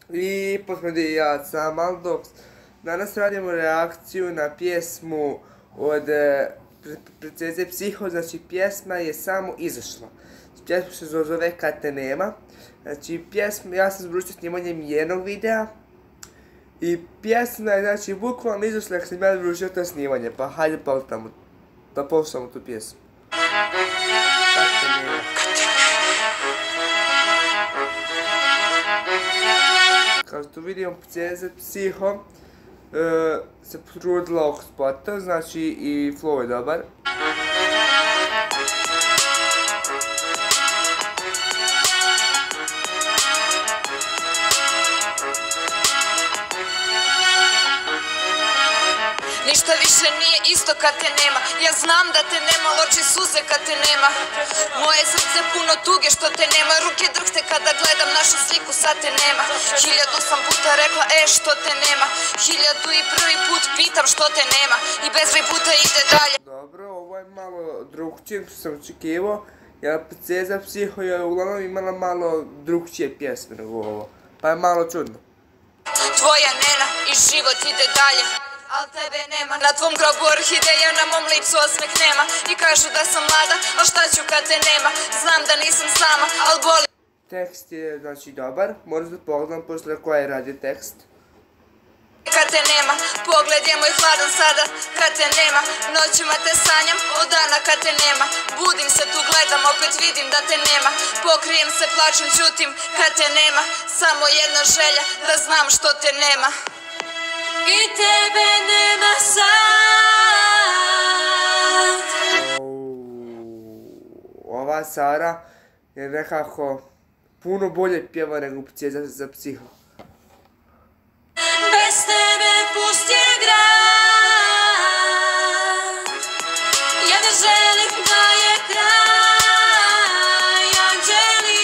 I posmedi ja sam Aldox. Danas radimo reakciju na pjesmu od Princeze Psiho, znači pjesma je samo izašla. Pjesma se zove Kad te nema. Znači pjesma, ja sam završio snimanjem jednog videa. I pjesma je znači bukvalno izašla jak sam ja završio to snimanje, pa hajde pogledamo, da poslušamo tu pjesmu. Kad te nema. Kao što vidimo, Princeza Psiho se potrudila oko spota, znači i flow je dobar. Ništa više nije isto kad te nema. Ja znam da te nema, loči suze kad te nema. Moje srce puno tuge što te nema. Ruke drhte kada gledam našu sliku, sad te nema. 1000 sam puta rekla što te nema. 1001 put pitam što te nema. I bezbroj puta ide dalje. Dobro, ovo je malo drugčije što sam očekivao. Jer Princeza Psiho je uglavnom imala malo drugčije pjesme nego ovo. Pa je malo čudno. Tvoja nena i život ide dalje. Al tebe nema, na tvom grobu orhideja, na mom licu osmeh nema. I kažu da sam mlada, al šta ću kad te nema. Znam da nisam sama, al boli. Tekst je znači dobar, moram da pogledam posle koja je radio tekst. Kad te nema, pogled je moj hladan sada. Kad te nema, noćima te sanjam, od dana kad te nema. Budim se tu, gledam, opet vidim da te nema. Pokrijem se, plačem, ćutim, kad te nema. Samo jedna želja, da znam što te nema. I tebe nema sad. Ova Sara je nekako puno bolje pjeva nego Princeza Psiho. Bez tebe pust je grad. Ja ne želim da je kraj. Anđeli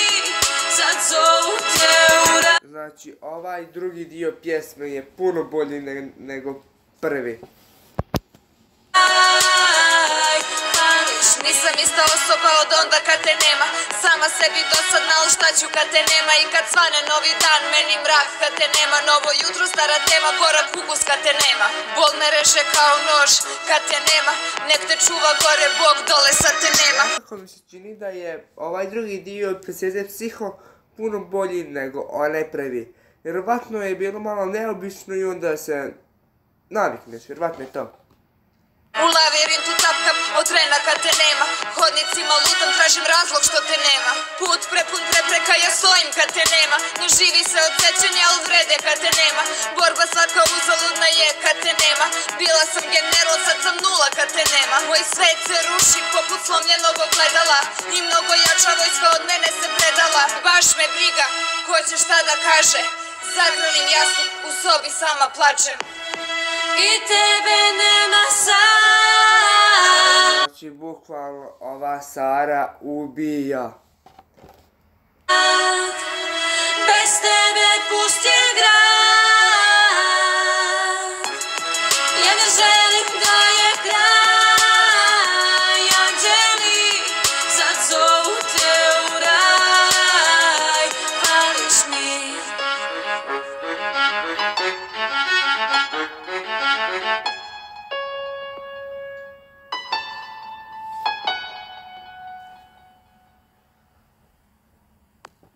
sad zovu te u rad. Znači ovaj drugi dio pjesme je puno bolji nego prvi. Nisam ista osoba od onda kad te nema. Sama sebi dosadna, ali šta ću kad te nema. I kad svane novi dan, meni mrak kad te nema. Novo jutro, stara tema, korak ukus kad te nema. Bol me reže kao nož kad te nema. Nek te čuva gore Bog, dole sad te nema. Kako mi se čini da je ovaj drugi dio Princeze Psiho puno bolji nego onaj prvi. Vjerovatno je bilo malo neobično i onda se navikneš, vjerovatno je to. U lavirintu tapkam od trena kad te nema. Hodnicima lutam, tražim razlog što te nema. Put prepun prepreka, ja stojim kad te nema. Ne živi se od sećanja, al vrede kad te nema. Borba svaka uzaludna je kad te nema. Bila sam general, sad sam nula kad te nema. Moj svet se ruši poput slomljenog ogledala. I mnogo jača vojska od mene se predala. Baš me briga, ko će šta da kaže. Zagrlim jastuk, u sobi sama plačem. I tebe nema sad. Znači bukvalno ova Sara ubija. Bez tebe pust je grad. Ja ne želim da je kraj. Anđeli sad zovu te u raj. Pališ mi.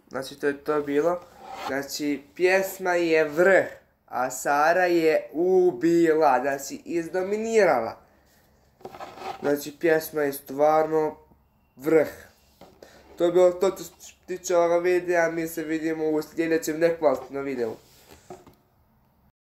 Znači to je to bilo. Znači pjesma je vrh, a Sara je ubila, znači izdominirala. Znači pjesma je stvarno vrh. To je bilo to što se tiče ovoga videa, mi se vidimo u sljedećem nekvalitetnom videu.